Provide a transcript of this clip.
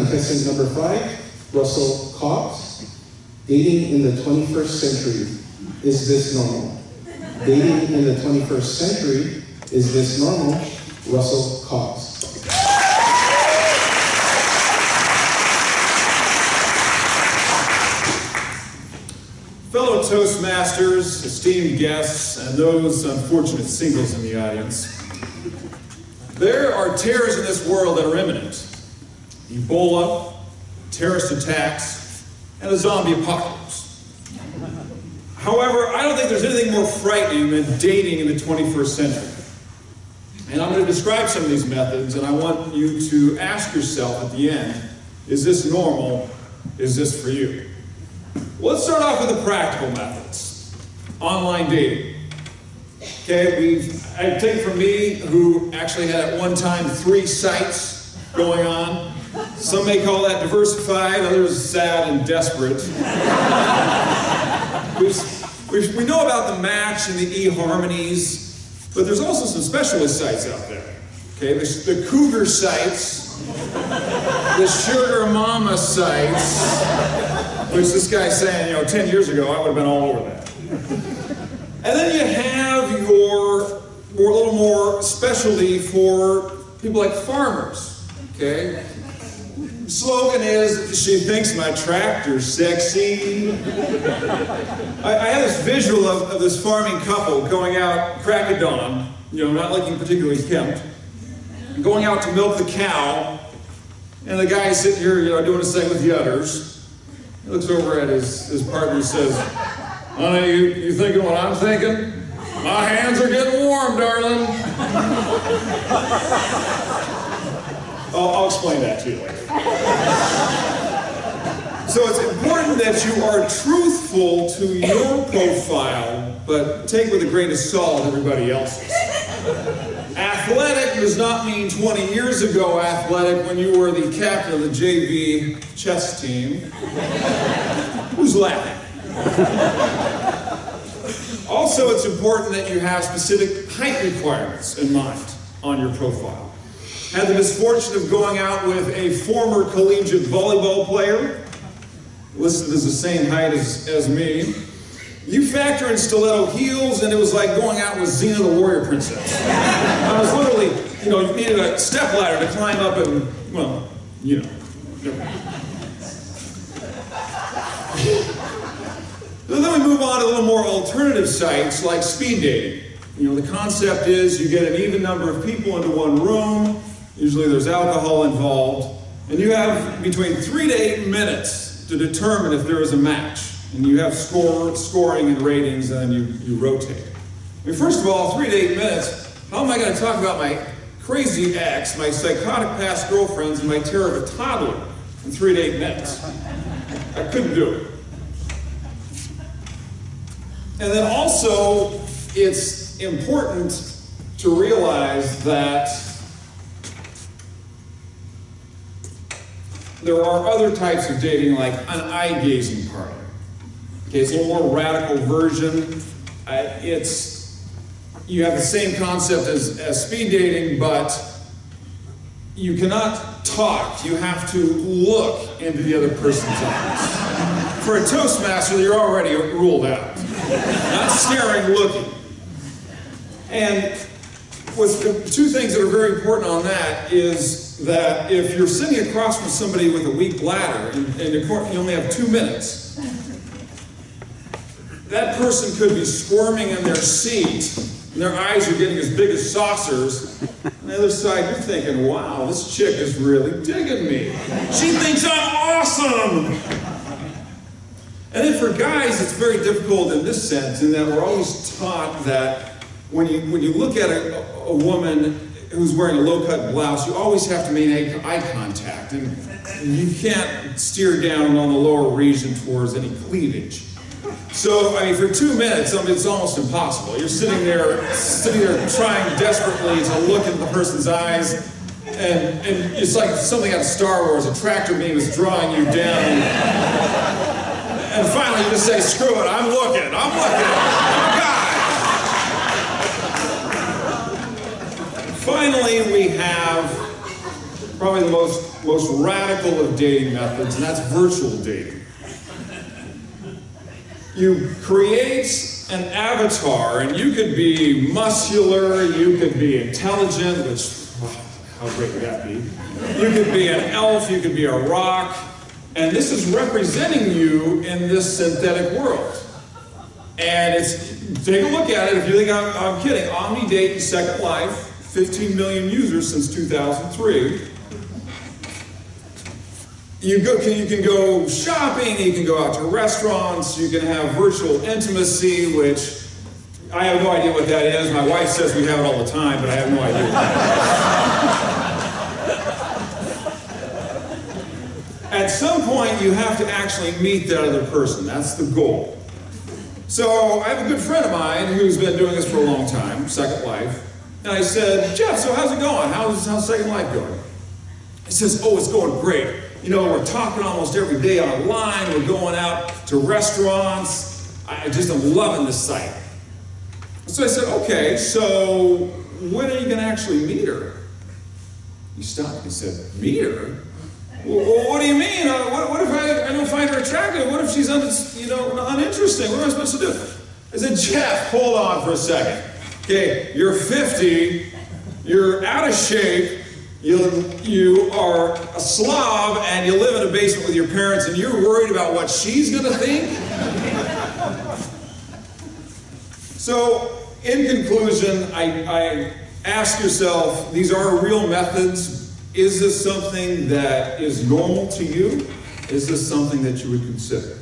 Contestant number 5, Russell Cobbs. Dating in the 21st century, is this normal? Dating in the 21st century, is this normal? Russell Cobbs. Fellow Toastmasters, esteemed guests, and those unfortunate singles in the audience, there are terrors in this world that are imminent. Ebola, terrorist attacks, and a zombie apocalypse. However, I don't think there's anything more frightening than dating in the 21st century. And I'm going to describe some of these methods, and I want you to ask yourself at the end, is this normal? Is this for you? Well, let's start off with the practical methods. Online dating. Okay, I've taken from me, who actually had at one time 3 sites going on. Some may call that diversified, others sad and desperate. We know about the Match and the eHarmonies, but there's also some specialist sites out there. Okay, there's the Cougar sites, the Sugar Mama sites, which this guy's saying, 10 years ago, I would have been all over that. And then you have your little more specialty for people like farmers, okay? The slogan is, she thinks my tractor's sexy. I had this visual of this farming couple going out crack of dawn, not looking particularly kempt, going out to milk the cow, and the guy's sitting here, doing his thing with the udders. He looks over at his partner and says, honey, you thinking what I'm thinking? My hands are getting warm, darling. I'll explain that to you later. So it's important that you are truthful to your profile, but take with a grain of salt everybody else's. Athletic does not mean 20 years ago athletic when you were the captain of the JV chess team. Who's laughing? Also, it's important that you have specific height requirements in mind on your profile. Had the misfortune of going out with a former collegiate volleyball player, listed as the same height as me. You factor in stiletto heels, and it was like going out with Xena the Warrior Princess. I was literally, you needed a step ladder to climb up and, Then we move on to a little more alternative sites like speed dating. The concept is you get an even number of people into one room, usually there's alcohol involved, and you have between 3 to 8 minutes to determine if there is a match. And you have scoring and ratings, and then you rotate. First of all, 3 to 8 minutes, how am I going to talk about my crazy ex, my psychotic past girlfriends, and my terror of a toddler in 3 to 8 minutes? I couldn't do it. And then also, it's important to realize that there are other types of dating, like an eye-gazing party. Okay, it's a little more radical version. You have the same concept as speed dating, but you cannot talk. You have to look into the other person's eyes. For a Toastmaster, you're already ruled out. Not staring, looking. And with the 2 things that are very important on that is that if you're sitting across from somebody with a weak bladder and you only have 2 minutes, that person could be squirming in their seat and their eyes are getting as big as saucers. On the other side, you're thinking, wow, this chick is really digging me. She thinks I'm awesome. And then for guys, it's very difficult in this sense, in that we're always taught that when you look at a woman who's wearing a low-cut blouse, you always have to maintain eye contact, and you can't steer down on the lower region towards any cleavage. So, for 2 minutes, it's almost impossible. You're sitting there trying desperately to look into the person's eyes, and it's like something out of Star Wars, a tractor beam is drawing you down. And finally, you just say, screw it, I'm looking, I'm a guy. Finally, we have probably the most most radical of dating methods, and that's virtual dating. You create an avatar, and you could be muscular, you could be intelligent, which, wow, how great would that be? You could be an elf, you could be a rock, and this is representing you in this synthetic world. And take a look at it. If you think I'm kidding, Omnidate and Second Life, 15 million users since 2003. You can go shopping, you can go out to restaurants, you can have virtual intimacy, which I have no idea what that is. My wife says we have it all the time, but I have no idea what that is. At some point, you have to actually meet that other person. That's the goal. So I have a good friend of mine who's been doing this for a long time, Second Life, and I said, Jeff, so how's it going? How's Second Life going? He says, oh, it's going great. You know, we're talking almost every day online. We're going out to restaurants. I'm loving this site. So I said, okay, so when are you going to actually meet her? He stopped. He said, meet her? Well, what do you mean? What if I don't find her attractive? What if she's uninteresting? What am I supposed to do? I said, Jeff, hold on for a second. Okay, you're 50. You're out of shape. You are a slob and you live in a basement with your parents and you're worried about what she's going to think? So, in conclusion, I ask yourself, these are real methods. Is this something that is normal to you? Is this something that you would consider?